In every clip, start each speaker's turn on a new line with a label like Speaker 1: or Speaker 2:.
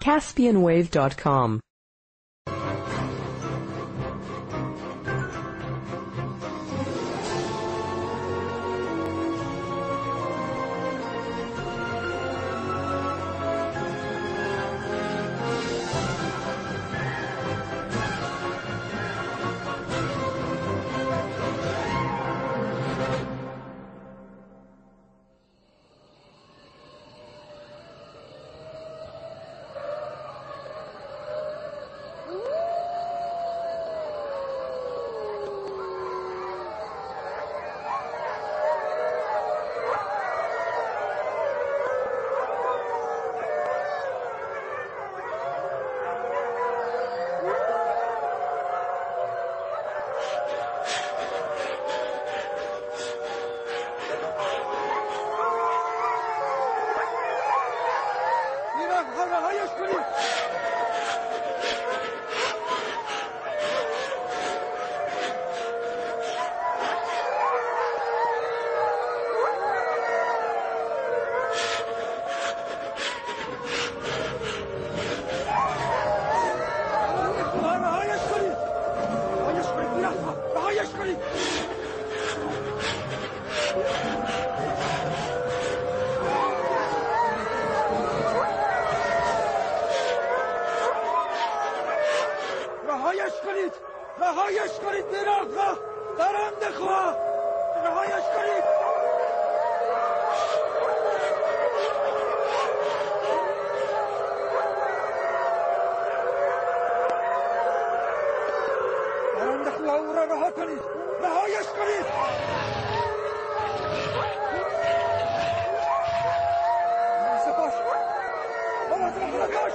Speaker 1: caspianwave.com.
Speaker 2: رهایش کنید بی‌رحم درنده خواه رهایش کنید. درنده خواه او را رها کنید رهایش کنید. سپاس مواظب خودت باش.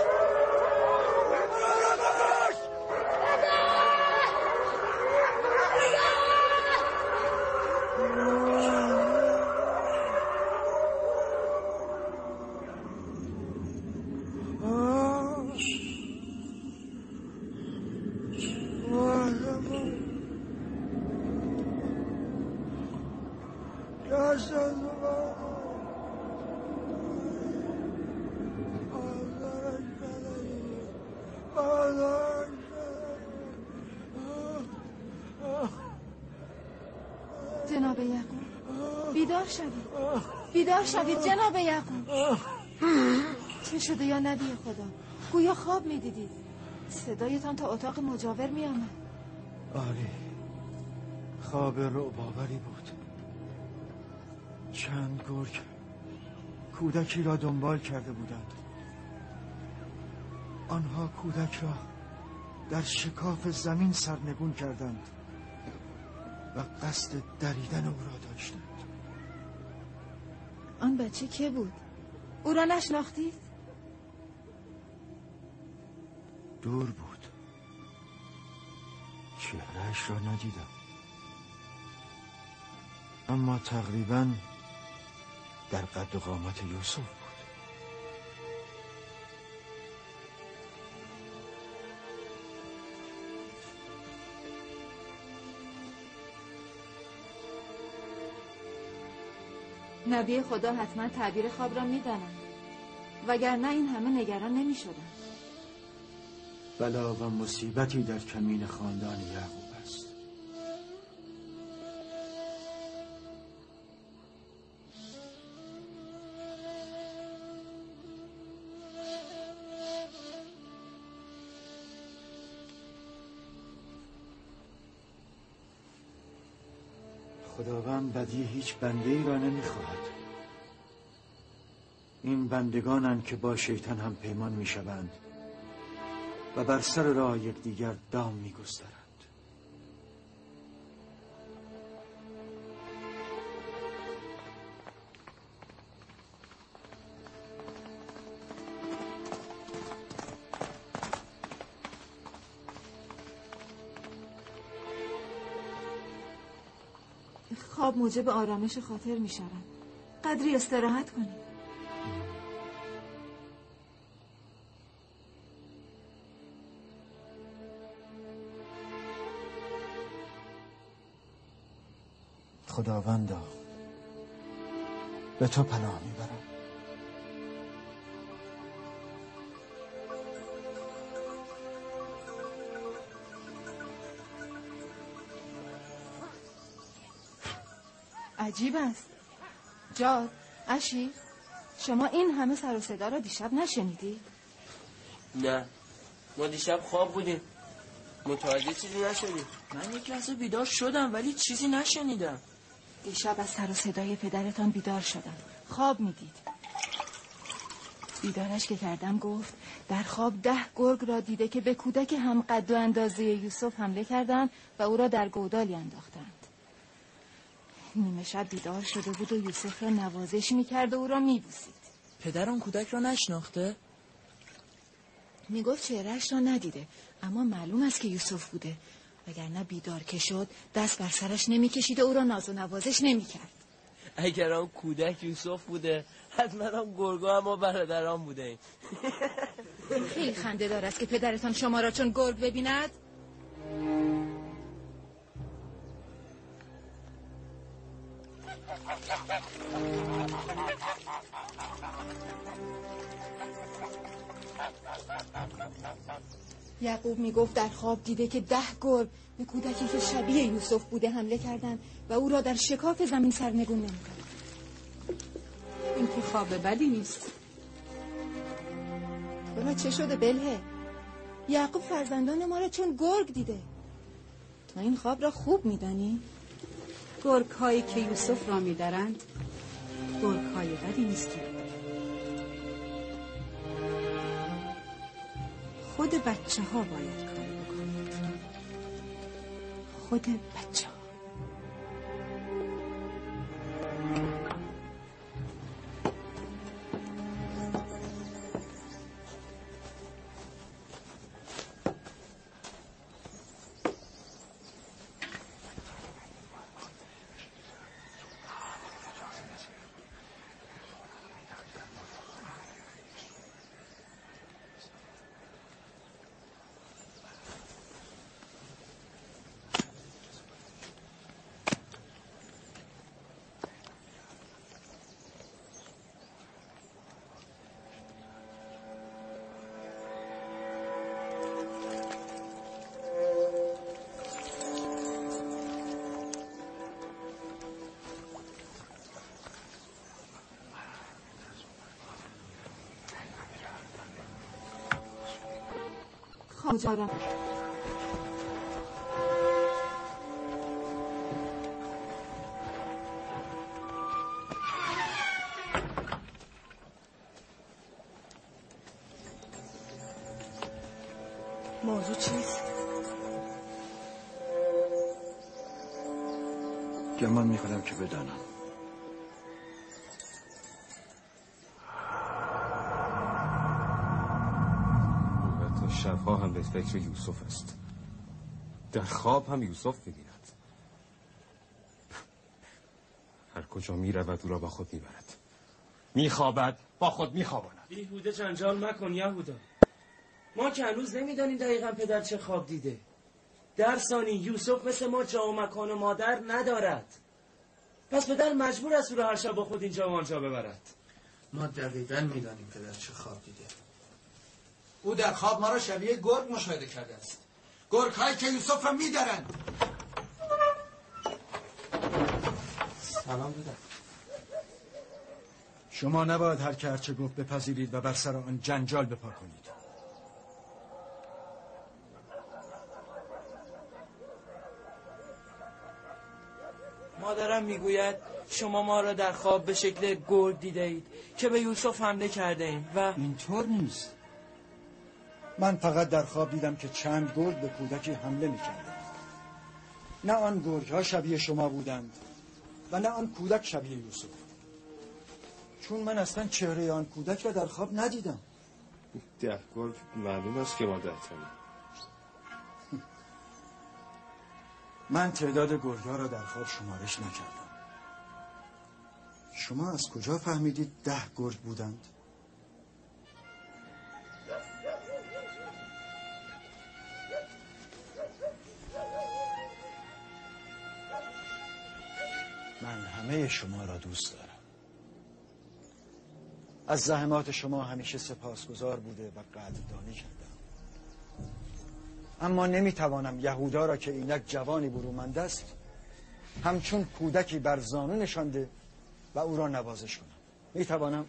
Speaker 3: جناب یعقوب بیدار شوید جناب یعقوب. چه شده یا نبی خدا؟ گویا خواب میدیدید. صدایتان تا اتاق مجاور میآمد.
Speaker 2: آری خواب رعب‌آوری بود. چند گرگ کودکی را دنبال کرده بودند. آنها کودک را در شکاف زمین سرنگون کردند و قصد دریدن او را داشتند.
Speaker 3: آن بچه که بود؟ او را نشناختید؟
Speaker 2: دور بود، چهرهش را ندیدم، اما تقریباً در قد و قامت یوسف بود.
Speaker 3: نبی خدا حتما تعبیر خواب را میدانند، وگرنه این همه نگران نمی شدند.
Speaker 2: بلا و مصیبتی در کمین خاندان یعقوب است. خداوند بدی هیچ بنده ای را نمیخواهد. این بندگانند که با شیطان هم پیمان میشوند و بر سر راه یکدیگر دام میگسترند.
Speaker 3: خواب موجب آرامش خاطر می شود. قدری استراحت کنید.
Speaker 2: خداوندا به تو پناه میبرم.
Speaker 3: عجیب است. جاد، اشی، شما این همه سر و صدا را دیشب نشنیدی؟
Speaker 1: نه، ما دیشب خواب بودیم، متوجه چیزی نشدیم. من یک لحظه بیدار شدم ولی چیزی نشنیدم.
Speaker 3: دیشب از سر و صدای پدرتان بیدار شدم. خواب میدید. بیدارش که کردم گفت در خواب 10 گرگ را دیده که به کودک هم قد و اندازه یوسف حمله کردند و او را در گودالی انداختند. نیمه شب بیدار شده بود و یوسف را نوازش میکرد و او را میبوسید.
Speaker 1: پدر اون کودک را نشناخته؟
Speaker 3: میگفت چهرهش را ندیده، اما معلوم است که یوسف بوده، وگرنه بیدار که شد دست بر سرش نمیکشید و او را ناز و نوازش نمیکرد.
Speaker 1: اگر آن کودک یوسف بوده حتما آن گرگا هم ما برادران بوده ایم.
Speaker 3: خیلی خنده دار است که پدرتان شما را چون گرگ ببیند. یعقوب میگفت در خواب دیده که 10 گرگ به کودکی که شبیه یوسف بوده حمله کردند و او را در شکاف زمین سرنگون نمی‌کردند.
Speaker 4: این که خواب بدی نیست.
Speaker 3: حالا چه شده بله؟ یعقوب فرزندان ما را چون گرگ دیده. تو این خواب را خوب میدانی؟
Speaker 4: گرگ هایی که یوسف را میدارند گرگ های بدی نیستند. خود بچه ها باید کاری بکنند. خود بچه ها.
Speaker 3: مجارم.
Speaker 2: موضوع چیست؟ گمان میکنم که بدانم.
Speaker 5: شبها هم به فکر یوسف است. در خواب هم یوسف می‌بیند. هر کجا می‌رود او را با خود می‌برد. می‌خوابد با خود می‌خواباند.
Speaker 1: بیهوده جنجال مکن یهودا. ما که هنوز نمیدانیم دقیقاً پدر چه خواب دیده. در ثانی یوسف مثل ما جا و مکان و مادر ندارد. پس پدر مجبور است او را هر شب با خود اینجا و آنجا ببرد.
Speaker 2: ما دقیقاً میدانیم پدر چه خواب دیده. او در خواب ما را شبیه گرگ مشاهده کرده است. گرگ هایی که یوسف را میدارند.
Speaker 1: سلام پدر.
Speaker 2: شما نباید هر که هرچه گفت بپذیرید و بر سر آن جنجال بپا کنید.
Speaker 1: مادرم میگوید شما ما را در خواب به شکل گرگ دیده اید که به یوسف حمله کرده ایم و
Speaker 2: اینطور نیست. من فقط در خواب دیدم که چند گرگ به کودکی حمله می‌کردند. نه آن گرگ‌ها شبیه شما بودند و نه آن کودک شبیه یوسف. چون من اصلا چهره آن کودک را در خواب ندیدم.
Speaker 5: 10 گرگ معلوم است که ما 10 تاییم.
Speaker 2: من تعداد گرگ‌ها را در خواب شمارش نکردم. شما از کجا فهمیدید 10 گرگ بودند؟ من همه شما را دوست دارم. از زحمات شما همیشه سپاسگزار بوده و قدردانی کردم. اما نمیتوانم یهودا را که اینک جوانی برومنده است همچون کودکی بر زانو نشانده و او را نوازش کنم. میتوانم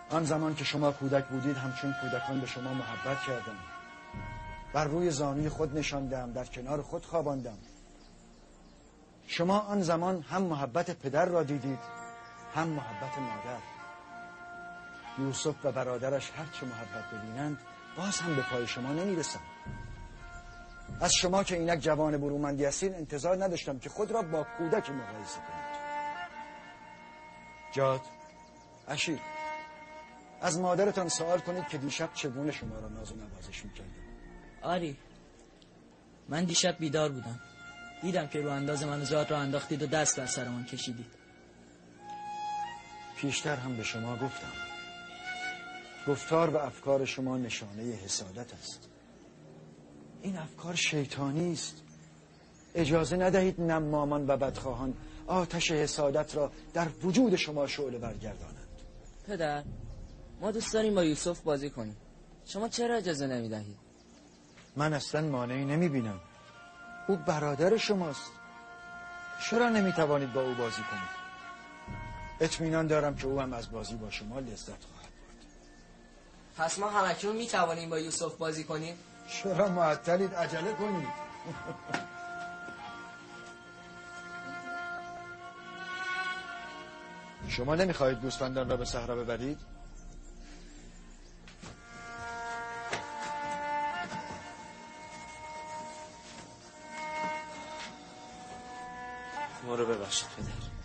Speaker 2: آن زمان که شما کودک بودید همچون کودکان به شما محبت کردم، بر روی زانوی خود نشاندم، در کنار خود خواباندم. شما آن زمان هم محبت پدر را دیدید هم محبت مادر. یوسف و برادرش هر چه محبت ببینند باز هم به پای شما نمیرسند. از شما که اینک جوان برومندی هستید انتظار نداشتم که خود را با کودکی مقایسه کنید. جاد، اشیر، از مادرتان سوال کنید که دیشب چگونه شما را ناز و نوازش میکرد.
Speaker 6: آری، من دیشب بیدار بودم. دیدم که رو انداز من و زاد را انداختید و دست بر سرمان کشیدید.
Speaker 2: پیشتر هم به شما گفتم گفتار و افکار شما نشانه حسادت است. این افکار شیطانی است. اجازه ندهید نمامان و بدخواهان آتش حسادت را در وجود شما شعله برگردانند.
Speaker 6: پدر، ما دوست داریم با یوسف بازی کنیم. شما چرا اجازه نمیدهید؟
Speaker 2: من اصلا مانعی نمیبینم. او برادر شماست. چرا نمیتوانید با او بازی کنید؟ اطمینان دارم که او هم از بازی با شما لذت خواهد برد.
Speaker 6: پس ما همکنون میتوانیم با یوسف بازی کنیم؟
Speaker 2: چرا معطلید؟ عجله کنید. شما نمیخواهید گوسفندان را به صحرا ببرید؟
Speaker 1: ما رو ببخشید پدر.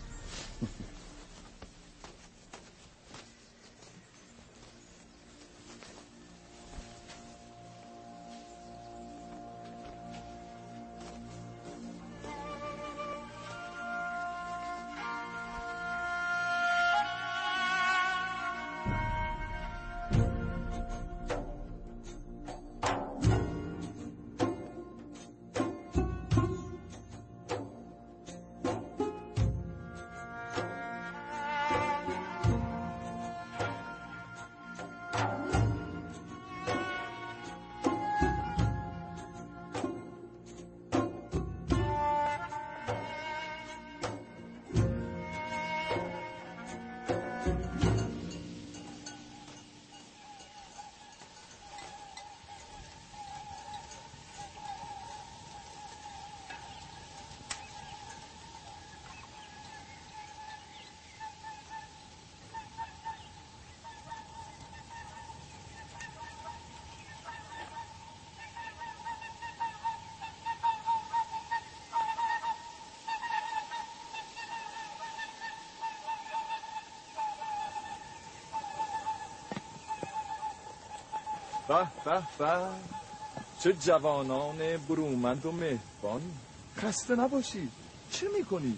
Speaker 7: به به به، چه جوانان برومند و مهربان. خسته نباشید. چه میکنی؟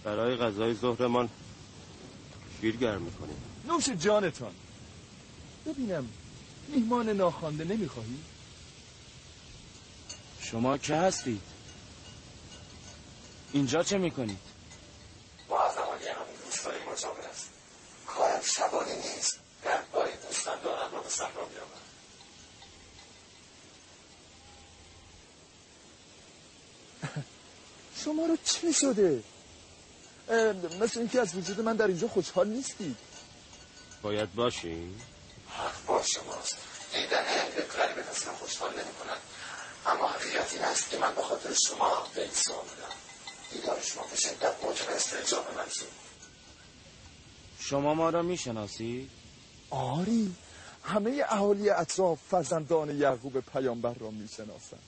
Speaker 8: برای غذای ظهرمان شیر گرم میکنیم.
Speaker 7: نوش جانتان. ببینم میهمان ناخوانده نمیخواهی؟
Speaker 1: شما که هستید؟ اینجا چه میکنید؟
Speaker 9: ما از زمانی همون روستای مجاور است. کارم شبانه نیست. گردباری دوستان دارم را به صحرا میآورم.
Speaker 7: شما رو چی شده؟ مثل اینکه از وجود من در اینجا خوشحال نیستید.
Speaker 8: باید باشیم؟
Speaker 9: حق با شماست. دیدن یک غریبه اصلا خوشحال نمی کند. اما حقیقت این است که من به خاطر شما به این سو آمدم. دیدار شما به شدت موجب استعجاب من شد.
Speaker 1: شما ما را میشناسید؟
Speaker 7: آری، همه اهالی اطراف فرزندان یعقوب پیامبر را میشناسند.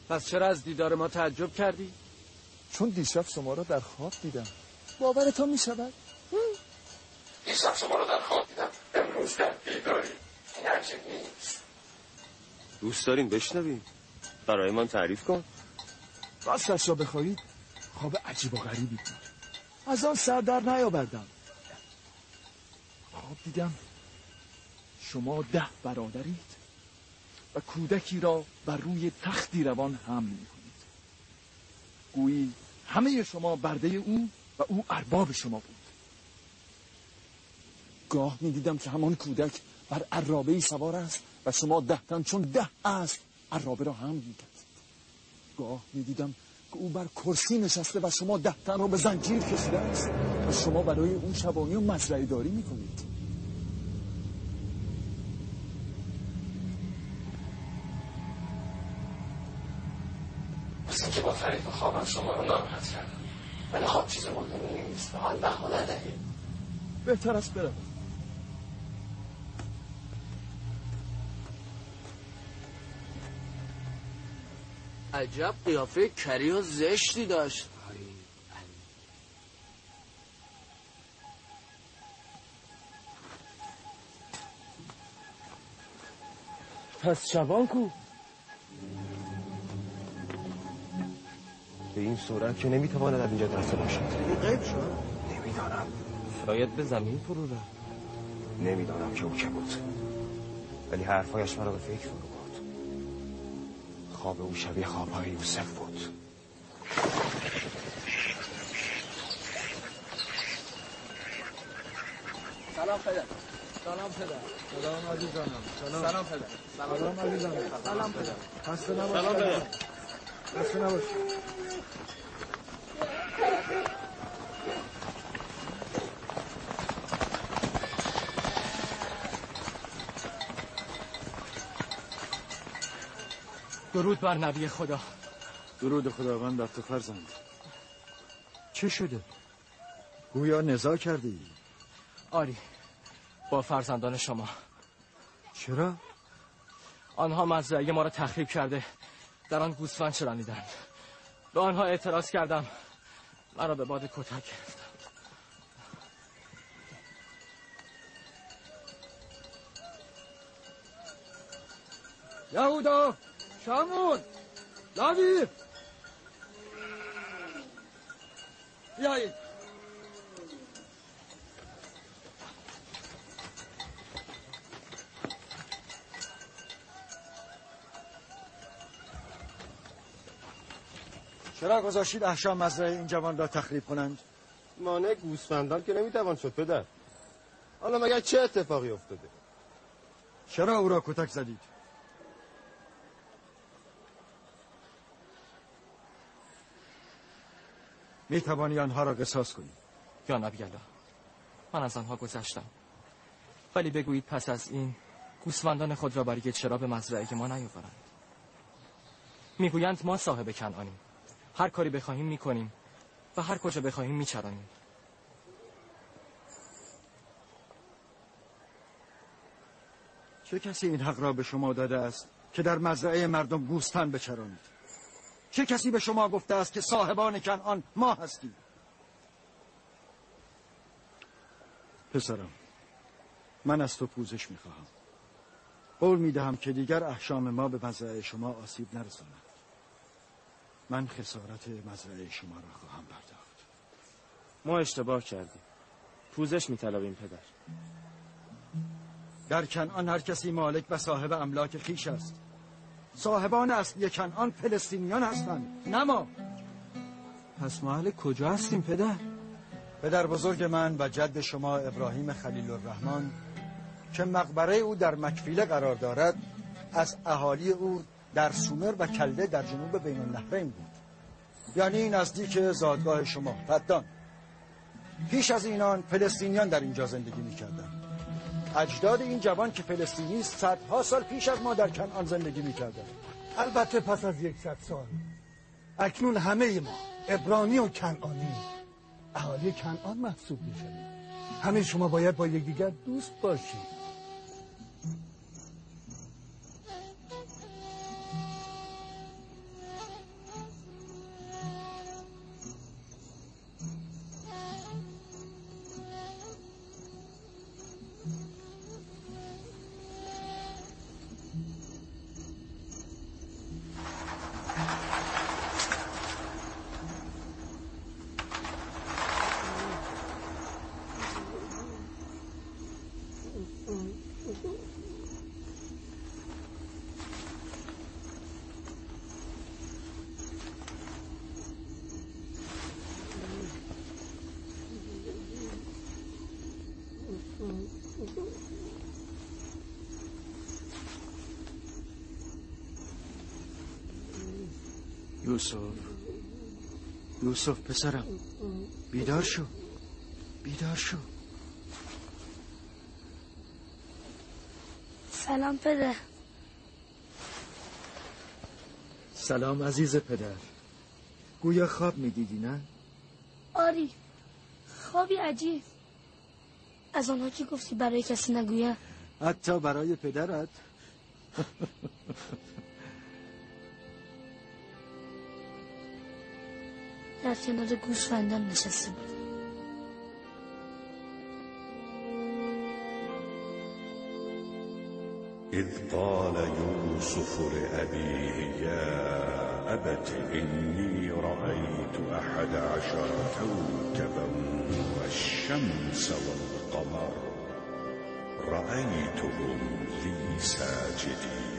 Speaker 1: پس چرا از دیدار ما تعجب کردی؟
Speaker 7: چون دیشب شما را در خواب دیدم. باورتان میشود؟
Speaker 9: دیشب شما را در خواب دیدم. امروز در بیداری. این عجیب نیست.
Speaker 8: دوست داریم بشنویم. برای من تعریف کن.
Speaker 7: راستش را بخواهید خواب عجیب و غریبی بود. از آن سر در نیاوردم. خواب دیدم شما 10 برادرید و کودکی را بر روی تختی روان حمل می‌کنید. گویی همه شما برده او و او ارباب شما بود. گاه می‌دیدم که همان کودک بر عرابه‌ای سوار است و شما 10 تن چون 10 اسب عرابه را هم می‌کردید. گاه می‌دیدم که او بر کرسی نشسته و شما 10 تن را به زنجیر کشیده است و شما برای اون شبانی و مزرعه داری می‌کنید.
Speaker 9: مثل که با فرید خوابم شما رو ناراحت کردم، ولی خواب چیز مهمی نیست و حال بها ندهید.
Speaker 7: بهتر است برم.
Speaker 6: عجب قیافه کری و زشتی داشت.
Speaker 1: پس شبان کو؟
Speaker 8: به این صورت که نمیتواند از اینجا درسته باشد.
Speaker 6: غیب شد؟
Speaker 8: نمیدانم.
Speaker 1: شاید به زمین فرو رفت.
Speaker 8: نمیدانم که او که بود، ولی حرفایش مرا به فکر فرو برد. خواب او شبیه خوابهای یوسف بود.
Speaker 6: سلام پدر. سلام پدر.
Speaker 7: سلام عزیزانم.
Speaker 6: سلام پدر.
Speaker 7: سلام عزیزانم.
Speaker 6: سلام پدر.
Speaker 7: خسته نباشید.
Speaker 1: سلام پدر.
Speaker 7: خسته نباشید.
Speaker 1: درود بر نبی خدا.
Speaker 2: درود خداوند بر تو فرزند. چه شده؟ گویا نزاع کردی؟
Speaker 1: آری، با فرزندان شما.
Speaker 2: چرا؟
Speaker 1: آنها مزرعه ما را تخریب کرده در آن گوسفند چرانیدند. به آنها اعتراض کردم، مرا به باد کتک گرفتند.
Speaker 2: یهودا، شمعون، لاوی، بیایید. چرا گذاشتید احشام مزرعه این جوان را تخریب کنند؟
Speaker 8: مانع گوسفندان که نمیتوان شد پدر. حالا مگر چه اتفاقی افتاده؟
Speaker 2: چرا او را کتک زدید؟ می توانی آنها را قصاص کنی؟
Speaker 1: یا نبی الله، من از آنها گذشتم، ولی بگویید پس از این گوسفندان خود را برای چرا به مزرعه ما نیاورند؟ میگویند ما صاحب کنعانیم، هر کاری بخواهیم میکنیم و هر کجا بخواهیم میچرانیم.
Speaker 2: چه کسی این حق را به شما داده است که در مزرعه مردم گوسفند بچرانید؟ چه کسی به شما گفته است که صاحبان کنعان ما هستیم؟ پسرم، من از تو پوزش میخواهم. قول میدهم که دیگر احشام ما به مزرعه شما آسیب نرساند. من خسارت مزرعه شما را خواهم پرداخت.
Speaker 1: ما اشتباه کردیم، پوزش میطلبیم پدر.
Speaker 2: در کنعان هر کسی مالک و صاحب املاک خویش است. صاحبان اصلی کنعان فلسطینیان هستند، نه ما.
Speaker 1: پس ما اهل کجا هستیم پدر؟
Speaker 2: پدر بزرگ من و جد شما ابراهیم خلیل الرحمن که مقبره او در مکفیله قرار دارد، از اهالی او در سومر و کلده در جنوب بین النهرین بود، یعنی نزدیک زادگاه شما پدان. پیش از اینان فلسطینیان در اینجا زندگی می‌کردند. اجداد این جوان که فلسطینی است صدها سال پیش از ما در کنعان زندگی می‌کردند.
Speaker 10: البته پس از 100 سال اکنون همه ما عبرانی و کنعانی اهالی کنعان محسوب می‌شویم. همه شما باید با یکدیگر دوست باشید.
Speaker 2: یوسف پسرم، بیدار شو، بیدار شو.
Speaker 11: سلام پدر.
Speaker 2: سلام عزیز پدر. گویا خواب میدیدی نه؟
Speaker 11: آری، خوابی عجیب. از آنها که گفتی برای کسی نگویم.
Speaker 2: حتی برای پدرت؟
Speaker 11: در کنار گوسفندان نشسته بود.
Speaker 9: إذ قال يوسف لأبيه يا أبت إني رأيت 11 كوكبا والشمس والقمر رأيتهم لي ساجدين.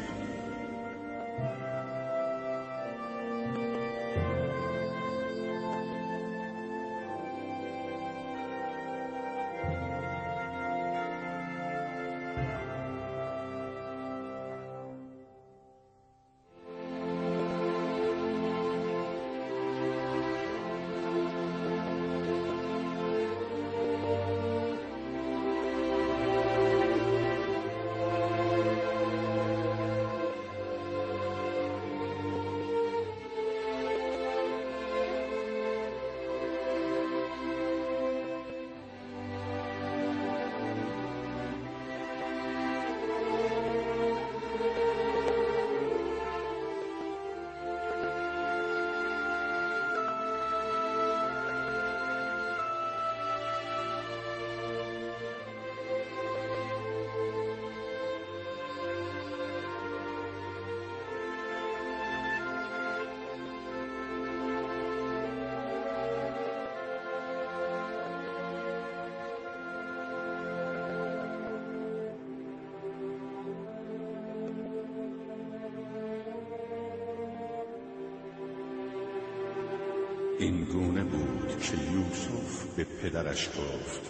Speaker 9: این گونه بود که یوسف به پدرش گفت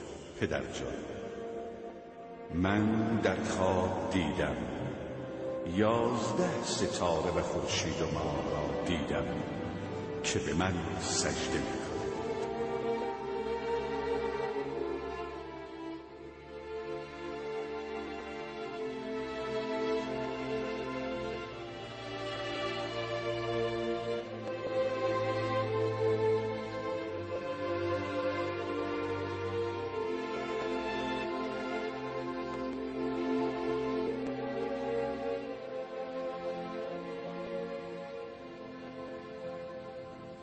Speaker 9: پدر جان، من در خواب دیدم 11 ستاره و خورشید و ماه را دیدم که به من سجده می‌کنند.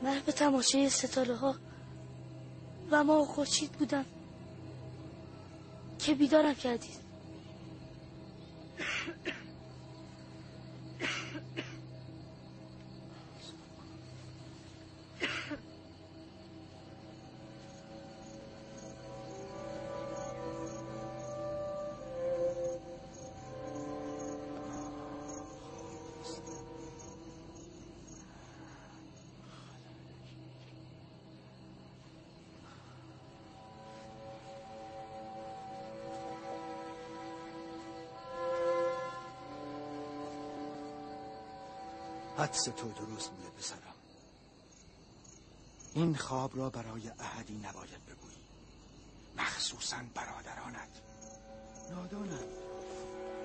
Speaker 11: من به تماشای ستاره ها و ماه و خورشید بودم که بیدارم کردید.
Speaker 2: حدس تو درست میده پسرم. این خواب را برای احدی نباید بگویی، مخصوصاً برادرانت. نادانند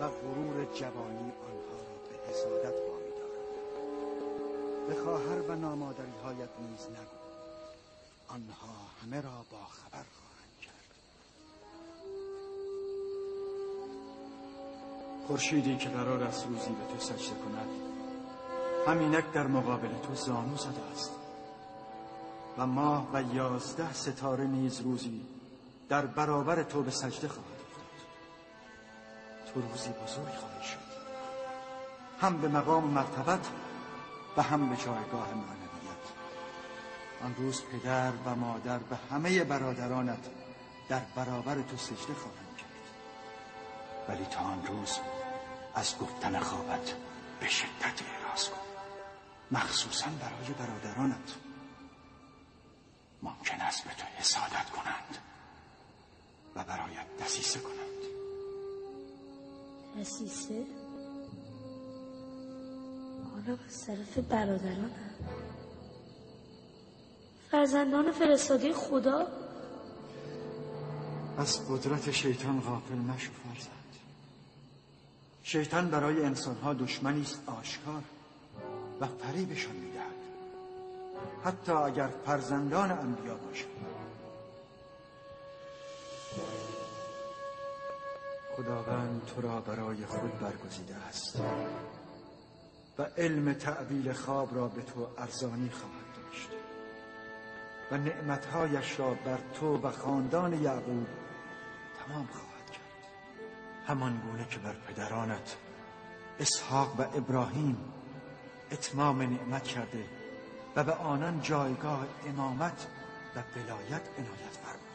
Speaker 2: و غرور جوانی آنها را به حسادت وامی دارد. به خواهر و نامادری‌هایت نیز نگو، آنها همه را با خبر خواهند کرد. خورشیدی که قرار است روزی به تو سجده کند، همینک در مقابل تو زانو زده است و ماه و 11 ستاره نیز روزی در برابر تو به سجده خواهد افتاد. تو روزی بزرگ خواهی شد، هم به مقام مرتبت و هم به جایگاه معنویت. آن روز پدر و مادر به همه برادرانت در برابر تو سجده خواهند کرد، ولی تا آن روز از گفتن خوابت به شدت اعراض کن، مخصوصاً برای برادرانت. ممکن است به تو حسادت کنند و برایت دسیسه کنند.
Speaker 11: دسیسه؟ آنها از طرف برادرانم؟ فرزندان فرستاده خدا؟
Speaker 2: از قدرت شیطان غافل نشو فرزند. شیطان برای انسانها دشمنی است آشکار و فریبشان میدهد، حتی اگر فرزندان انبیا باشند. خداوند تو را برای خود برگزیده است و علم تعبیر خواب را به تو ارزانی خواهد داشت و نعمتهایش را بر تو و خاندان یعقوب تمام خواهد کرد، همان گونه که بر پدرانت اسحاق و ابراهیم اتمام نعمت کرده و به آنان جایگاه امامت و ولایت عنایت فرموده.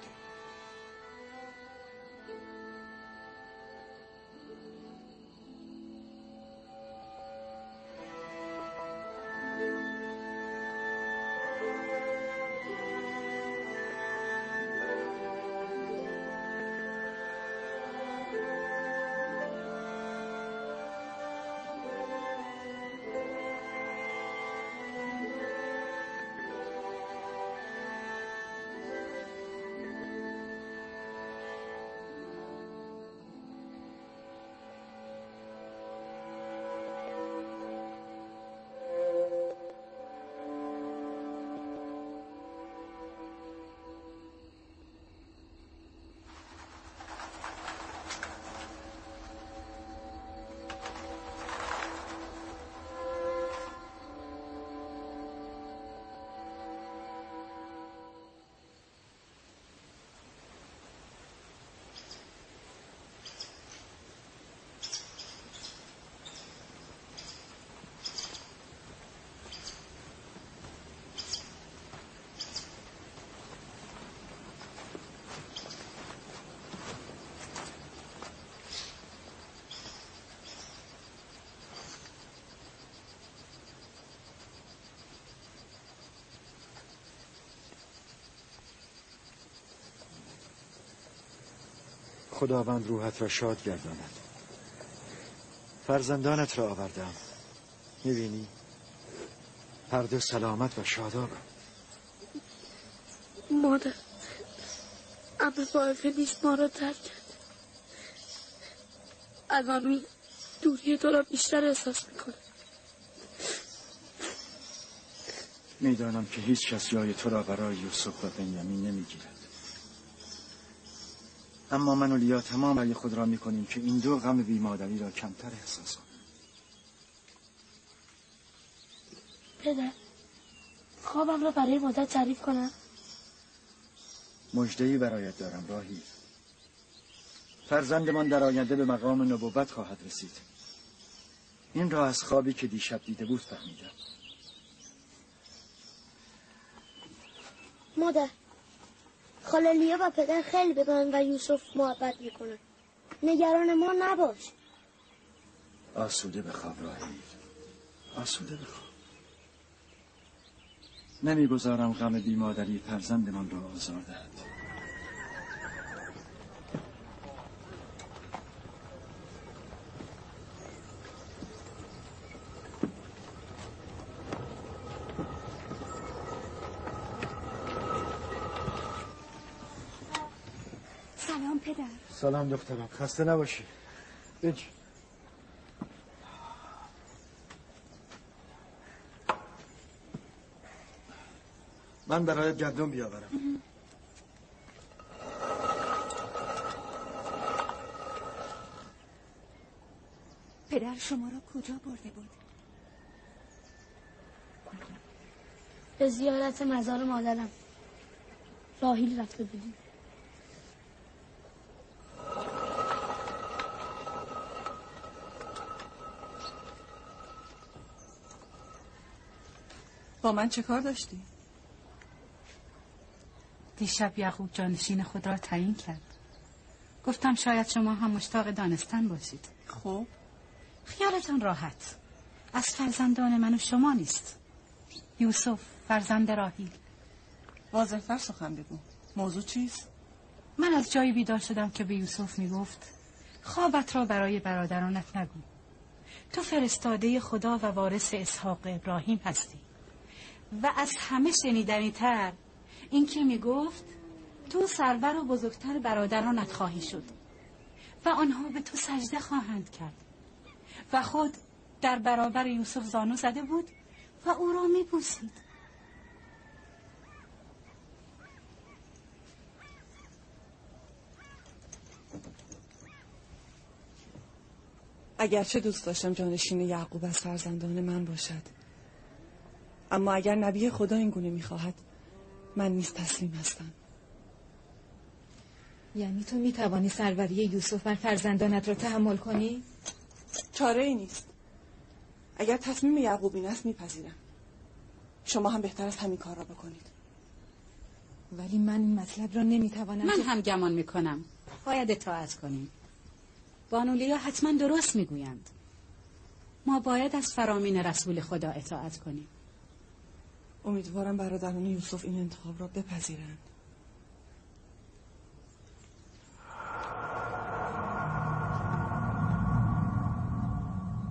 Speaker 2: خداوند روحت را شاد گرداند. فرزندانت را آوردم، میبینی؟ هر دو سلامت و شاداب.
Speaker 11: مادر، امر طایفه نیست ما را ترک کرد. الان دوری تو را بیشتر احساس میکنه.
Speaker 2: میدانم که هیچ کس جای تو را برای یوسف و بنیامین نمیگیرد، اما من و لیا تمام برای خود را میکنیم که این دو غم بیمادری را کمتر احساس کنیم.
Speaker 11: پدر، خوابم را برای مادر تعریف کنم؟
Speaker 2: مژده‌ای برایت دارم راهی. فرزندمان در آینده به مقام نبوت خواهد رسید. این را از خوابی که دیشب دیده بود فهمیدم.
Speaker 11: مادر، خاله لیا و پدر خیلی به من و یوسف محبت میکنن. نگران ما نباش.
Speaker 2: آسوده بخواب راهی، آسوده بخواب. نمیگذارم غم بیمادری فرزندمان را آزار دهد.
Speaker 4: سلام پدر.
Speaker 2: سلام دخترم، خسته نباشی. بج. من برایت گندم بیاورم.
Speaker 4: پدر شما را کجا برده بود؟
Speaker 11: به زیارت مزار مادرم. راحیل رفته بودیم.
Speaker 12: با من چه کار داشتی؟
Speaker 13: دیشب یعقوب جانشین خود را تعیین کرد. گفتم شاید شما هم مشتاق دانستن باشید.
Speaker 12: خب
Speaker 13: خیالتان راحت، از فرزندان من و شما نیست. یوسف فرزند راحیل.
Speaker 12: واضح‌تر سخن بگو. موضوع چیست؟
Speaker 13: من از جایی بیدار شدم که به یوسف میگفت خوابت را برای برادرانت نگو. تو فرستاده خدا و وارث اسحاق ابراهیم هستی و از همه شنیدنی تر این که میگفت تو سرور و بزرگتر برادرانت خواهی شد و آنها به تو سجده خواهند کرد و خود در برابر یوسف زانو زده بود و او را میبوسید.
Speaker 12: اگرچه دوست داشتم جانشین یعقوب از فرزندان من باشد، اما اگر نبی خدا این گونه میخواهد من نیز تسلیم هستم.
Speaker 3: یعنی تو میتوانی سروری یوسف بر فرزندانت را تحمل کنی؟
Speaker 12: چاره ای نیست. اگر تصمیم یعقوب این است میپذیرم. شما هم بهتر است همین کار را بکنید.
Speaker 3: ولی من این مطلب را نمیتوانم.
Speaker 13: من هم گمان میکنم باید اطاعت کنیم. بانولیا حتما درست میگویند. ما باید از فرامین رسول خدا اطاعت کنیم.
Speaker 12: امیدوارم برادران یوسف این انتخاب را بپذیرند.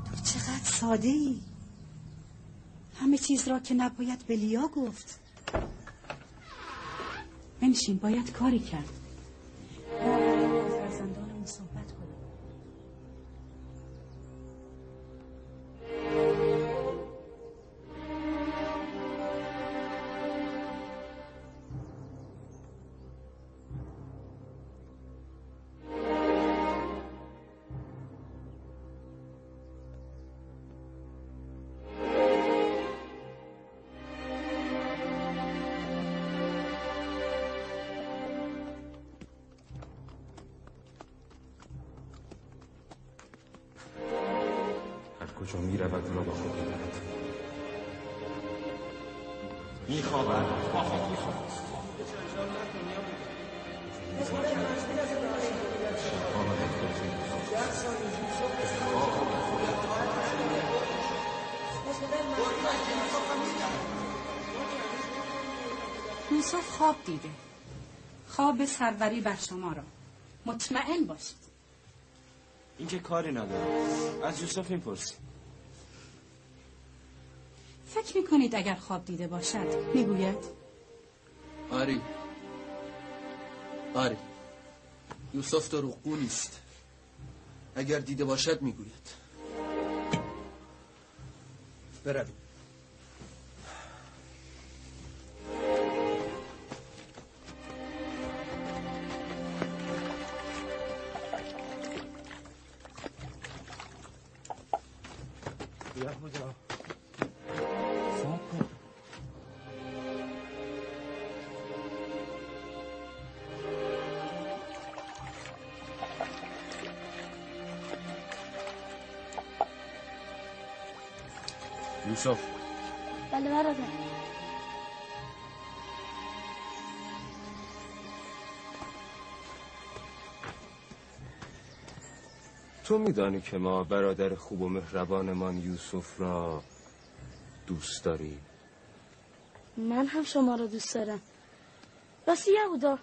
Speaker 13: تو چقدر ساده ای. همه چیز را که نباید به لیا گفت. بنشین، باید کاری کرد. با فرزندانمون صحبت کنیم.
Speaker 5: کجا می رود را با خود برد. می خوابد
Speaker 13: یوسف خواب دیده. خواب سروری بر شما را. مطمئن باشید.
Speaker 1: این که کاری نداره. از یوسف این پرسی.
Speaker 13: فکر میکنید اگر خواب دیده باشد میگوید؟
Speaker 7: آری یوسف دروغگو نیست. اگر دیده باشد میگوید. برویم.
Speaker 10: یهودا
Speaker 5: یوسف.
Speaker 11: بله برادر.
Speaker 8: تو میدانی که ما برادر خوب و مهربانمان یوسف را دوست داریم.
Speaker 11: من هم شما را دوست دارم. راستی یهودا،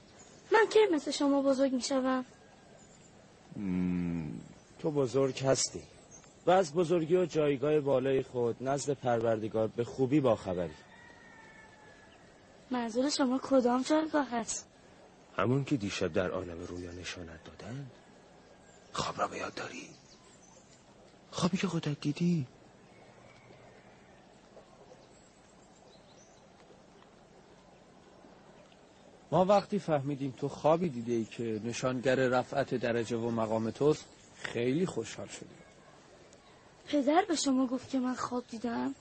Speaker 11: من کی مثل شما بزرگ میشوم؟
Speaker 1: تو بزرگ هستی و از بزرگی و جایگاه بالای خود نزد پروردگار به خوبی باخبری.
Speaker 11: منظور شما کدام جایگاه هست؟
Speaker 8: همون که دیشب در عالم رویا نشانت دادن. خواب را به یاد داری؟ خوابی که خودت دیدی؟
Speaker 14: ما وقتی فهمیدیم تو خوابی دیده ای که نشانگر رفعت درجه و مقام توست خیلی خوشحال شدیم.
Speaker 11: پدر به شما گفت که من خواب دیدم؟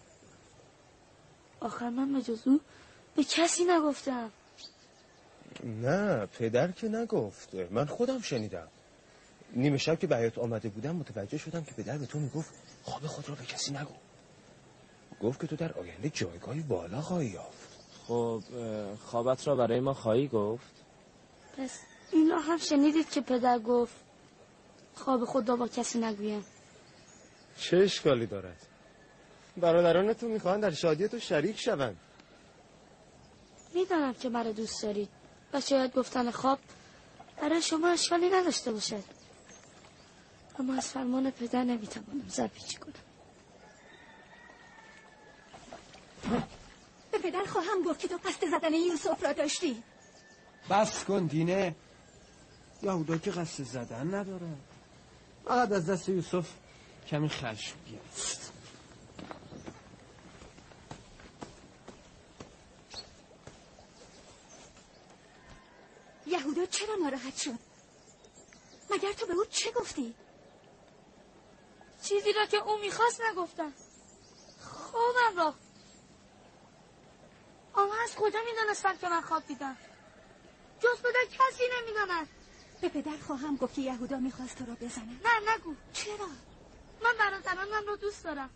Speaker 11: آخر من به جز او به کسی نگفتم.
Speaker 8: نه پدر که نگفت، من خودم شنیدم. نیمه شب که به حیاط آمده بودم متوجه شدم که پدر به تو میگفت خواب خود را به کسی نگو. گفت که تو در آینده جایگاهی بالا خواهی یافت.
Speaker 1: خب خوابت را برای ما خواهی گفت؟
Speaker 11: پس این را هم شنیدید که پدر گفت خواب خود را با کسی نگویم.
Speaker 8: چه اشکالی دارد؟ برادران تو میخوان در شادی تو شریک شوند.
Speaker 11: میدانم که مرا دوست دارید و شاید گفتن خواب برای شما اشکالی نداشته باشد، اما از فرمان پدر نمیتوانم زرپیچی کنم.
Speaker 15: پدر خواهم گفت که تو قصد زدن یوسف را داشتی.
Speaker 14: بس کن دینه. یهودا که قصد زدن نداره، فقط از دست یوسف کمی خشمگین است.
Speaker 15: یهودا چرا ناراحت شد؟ مگر تو به او چه گفتی؟
Speaker 11: چیزی را که او میخواست نگفتم. خوابم را. آنها از کجا میدانستند که من خواب دیدم؟ جز پدر کسی نمیداند.
Speaker 15: به پدر خواهم گفت که یهودا میخواست تو را بزنه.
Speaker 11: نه نگو.
Speaker 15: چرا؟
Speaker 11: من برادرانم را دوست دارم.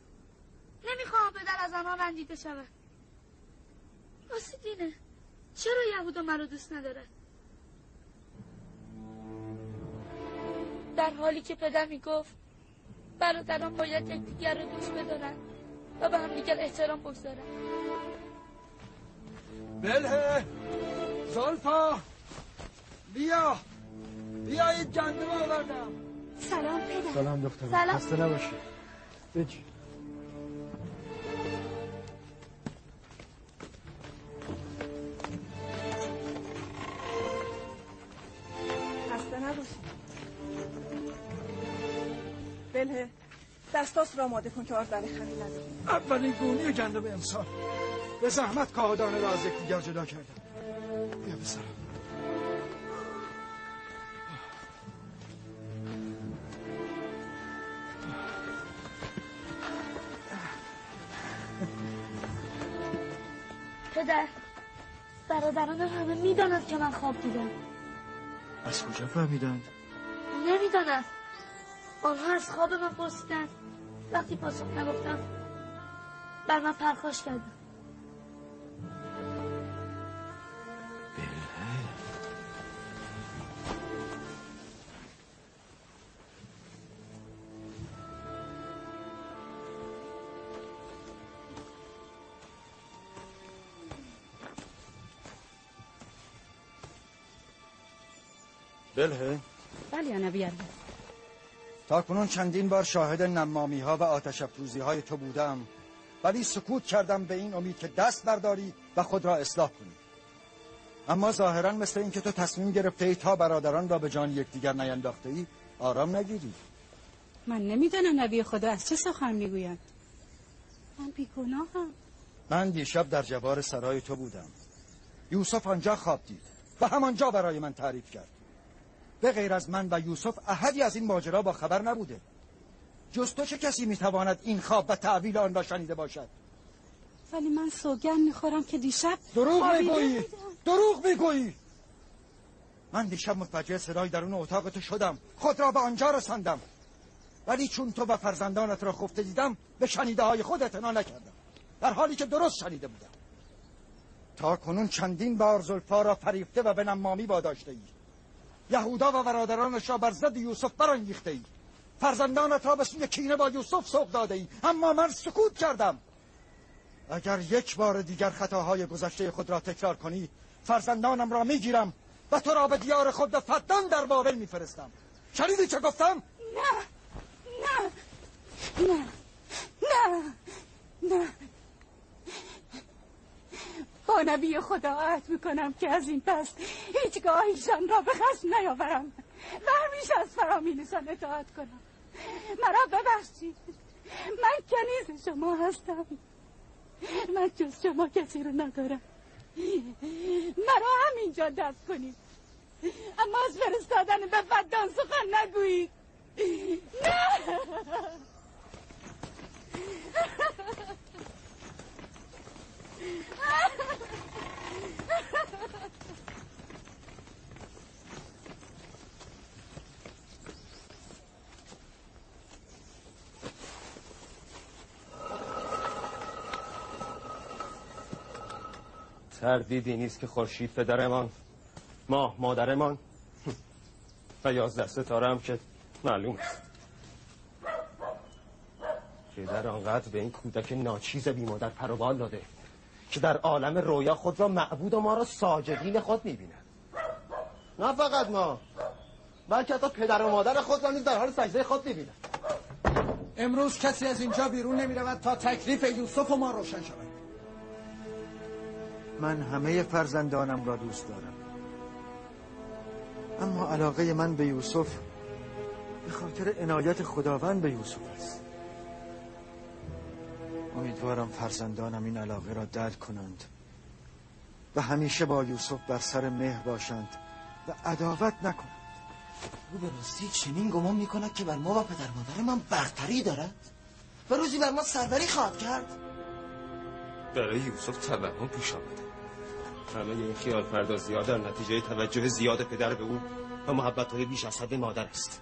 Speaker 11: نمیخواهم پدر از آنها رنجیده شود. راستی دینه، چرا یهودا مرا دوست ندارد؟ در حالی که پدر میگفت برادران باید یکدیگر را دوست بدارند و به هم دیگر احترام بگذارند.
Speaker 2: بله زلفا بیا این گندم آوردم.
Speaker 15: سلام پدر.
Speaker 10: سلام دخترم.
Speaker 11: سلام.
Speaker 10: خسته نباشی. بجی.
Speaker 12: خسته نباشی. بله دستاس را آماده کن که آرد برای خمیر نداریم.
Speaker 2: اولین گونی گندم امسال به زحمت کاهدانه را از یکدیگر جدا کردم. بیا بسرم.
Speaker 11: پدر، برادران همه میداند که من خواب دیدم.
Speaker 2: از کجا فهمیدند؟
Speaker 11: نمیداند. آنها از خواب من پرسیدند. وقتی پاسخ نگفتم بر من پرخاش کردند.
Speaker 2: بله.
Speaker 13: بله یا نبی الله.
Speaker 2: تا کنون چندین بار شاهد نمامی ها و آتش افروزی های تو بودم، ولی سکوت کردم به این امید که دست برداری و خود را اصلاح کنی. اما ظاهرا مثل این که تو تصمیم گرفته ای تا برادران را به جان یکدیگر نینداخته ای آرام نگیری.
Speaker 13: من نمیدانم نبی خدا از چه سخن میگوید. من بیگناهم.
Speaker 2: من دیشب در جوار سرای تو بودم. یوسف آنجا خواب دید و همانجا برای من تعریف کرد. به غیر از من و یوسف احدی از این ماجرا با خبر نبوده. جز تو چه کسی میتواند این خواب و تعویل آن را شنیده باشد؟
Speaker 13: ولی من سوگند میخورم که دیشب
Speaker 2: دروغ میگویی. من دیشب متوجه صدای درون اتاق تو شدم، خود را به آنجا رساندم، ولی چون تو و فرزندانت را خفته دیدم به شنیده های خود اعتنا نکردم، در حالی که درست شنیده بودم. تا کنون چندین بار زلفا را فریفته و به نمامی واداشته ای. یهودا و برادرانش را بر ضد یوسف برانگیخته ای. فرزندانت را به سوی کینه با یوسف سوق داده ای، اما من سکوت کردم. اگر یک بار دیگر خطاهای گذشته خود را تکرار کنی، فرزندانم را میگیرم و تو را به دیار خود و فدان در بابل میفرستم. شنیدی چه گفتم؟
Speaker 13: نه نه نه نه نه. با نبی خدا عهد میکنم که از این پس هیچگاه ایشان را به خشم نیاورم و همیشه از فرامینشان اطاعت کنم. مرا ببخشید، من کنیز شما هستم. من جز شما کسی رو ندارم. مرا همینجا دست کنید، اما از فرستادن به فدان سخن نگویید. نه.
Speaker 8: تردیدی نیست که خورشید پدرمان، ماه مادرمان و 11 ستاره هم که معلوم است. پدر آنقدر به این کودک ناچیز بی مادر پر و بال داده که در عالم رویا خود را معبود و ما را ساجدین خود می‌بیند. نه فقط ما، بلکه حتی پدر و مادر خود را نیز در حال سجده خود می‌بیند.
Speaker 2: امروز کسی از اینجا بیرون نمی‌رود تا تکلیف یوسف و ما روشن شود. من همه فرزندانم را دوست دارم، اما علاقه من به یوسف به خاطر عنایت خداوند به یوسف است. امیدوارم فرزندانم این علاقه را درک کنند و همیشه با یوسف بر سر مهر باشند و عداوت نکنند.
Speaker 1: او به راستی چنین گمان میکند که بر ما و پدر مادر من برتری دارد و روزی بر ما سروری خواهد کرد.
Speaker 8: برای یوسف توهم پیش آمده. همه این خیال پردازی ها در نتیجه توجه زیاد پدر به او و محبت‌های بیش از حد مادر است.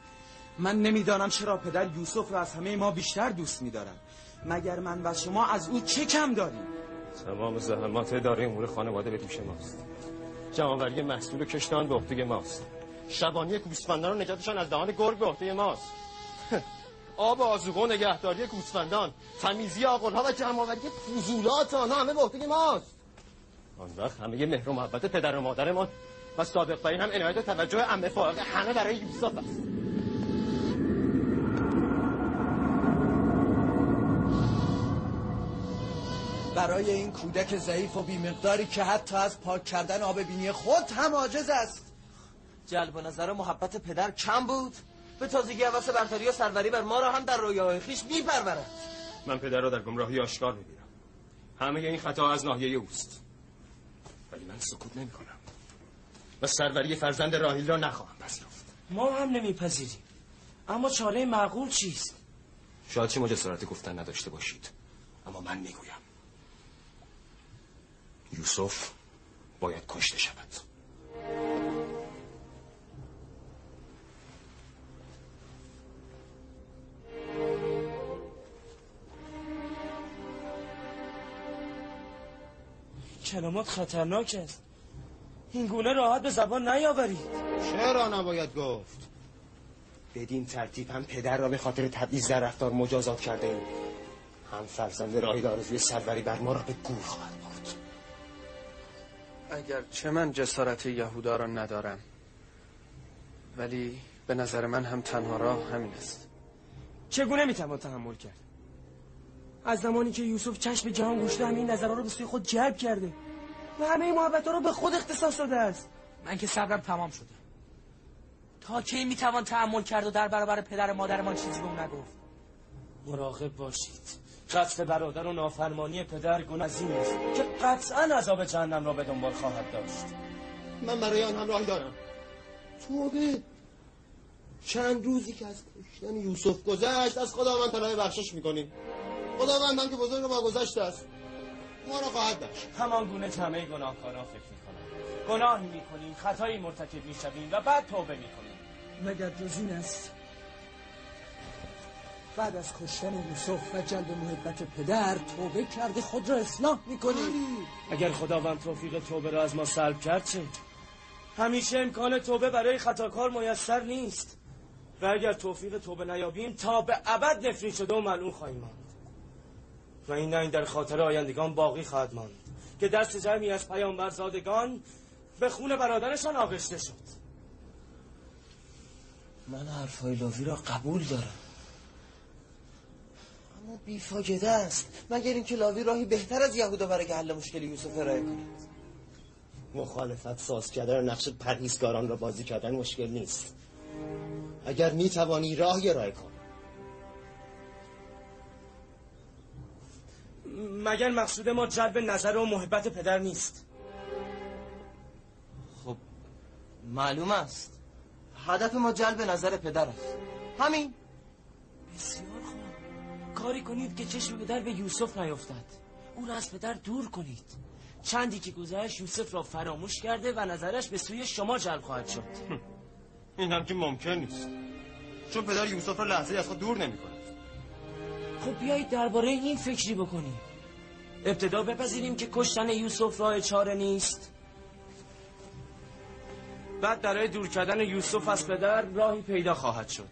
Speaker 1: من نمیدانم چرا پدر یوسف را از همه ما بیشتر دوست می‌دارد. مگر من و شما از او چه کم داریم؟
Speaker 8: تمام زحمات اداره امور خانواده به دوش ماست. جمع‌آوری محصول و کشتان به عهده ماست. شبانی گوسفندان و نجاتشان از دهان گرگ به عهده ماست. آب آذوقه و نگهداری گوسفندان، تمیزی آغل‌ها و جمع‌آوری فضولات آنها همه به عهده ماست. آن وقت همه مهر و محبت پدر و مادرمان و سابق‌ترین هم عنایت و توجه عمه فائقه همه برای یوسف است.
Speaker 1: برای این کودک ضعیف و بی‌مقداری که حتی از پاک کردن آب بینی خود هم عاجز است. جلب نظر و محبت پدر کم بود، به تازگی هوس برتری و سروری بر ما را هم در رویاهای خویش می‌پرورد.
Speaker 8: من پدر را در گمراهی آشکار می‌بینم. همه این خطا از ناحیه اوست. ولی من سکوت نمی‌کنم و سروری فرزند راحیل را نخواهم پذیرفت.
Speaker 1: ما هم نمیپذیریم، اما چاره معقول چیست؟
Speaker 8: شاید شما جسارت گفتن نداشته باشید، اما من میگویم یوسف باید کشته شود.
Speaker 1: کلمات خطرناک است. این گونه راحت به زبان نیاورید.
Speaker 8: چرا نباید گفت؟ بدین ترتیب هم پدر را به خاطر تبعیض در رفتار مجازات کرده ایم، هم فرزند راحیل آرزوی سروری بر ما را به گور خواهد برد.
Speaker 14: اگرچه من جسارت یهودا را ندارم، ولی به نظر من هم تنها راه همین است.
Speaker 1: چگونه میتوان تحمل کرد؟ از زمانی که یوسف چشم جهان گشوده همین نظرها رو به سوی خود جلب کرده و همه محبت‌ها رو به خود اختصاص داده است. من که صبرم تمام شده. تا کی میتوان تحمل کرد و در برابر پدر مادرمان چیزی به اون نگفت؟ مراقب باشید. قتل برادر و نافرمانی پدر گناه عظیمی است که قطعاً عذاب جهنم را به دنبال خواهد داشت.
Speaker 8: من برای آن هم راه دارم. توبه. چند روزی که از کشتن یوسف گذشت از خداوند طلب بخشش میکنیم. خداوند هم که بزرگ ما گذشته است ما را خواهد بخشید.
Speaker 1: همان گونه که همه گناهکاران فکر میکنند. گناهی میکنیم، خطایی مرتکب میشویم و بعد توبه میکنیم. مگر جز این است؟ بعد از کشتن یوسف و جلب محبت پدر توبه کرده خود را اصلاح میکنیم. اگر خداوند توفیق توبه را از ما سلب کرد چه؟ همیشه امکان توبه برای خطاکار میسر نیست و اگر توفیق توبه نیابیم تا به ابد نفرین شده و ملعون خواهیم ماند و این در خاطر آیندگان باقی خواهد ماند که دست جمعی از پیامبرزادگان به خون برادرشان آغشته شد. من حرفای لاوی را قبول دارم، اما بیفاجده است. مگر اینکه لاوی راهی بهتر از یهودا برای حل مشکل یوسف ارائه کند.
Speaker 8: مخالفت ساز کردن و نقش پرهیزگاران را بازی کردن مشکل نیست. اگر میتوانی راهی ارائه کن.
Speaker 1: مگر مقصود ما جلب نظر و محبت پدر نیست؟ خب معلوم است هدف ما جلب نظر پدر است. همین. بسیار خوب. کاری کنید که چشم پدر به یوسف نیفتد. او را از پدر دور کنید. چندی که گذشت یوسف را فراموش کرده و نظرش به سوی شما جلب خواهد شد.
Speaker 8: این هم که ممکن نیست، چون پدر یوسف را لحظه از خود دور نمی کند.
Speaker 1: خب بیایید درباره این فکری بکنیم. ابتدا بپذیریم که کشتن یوسف راه چاره نیست، بعد برای دور کردن یوسف از پدر راهی پیدا خواهد شد.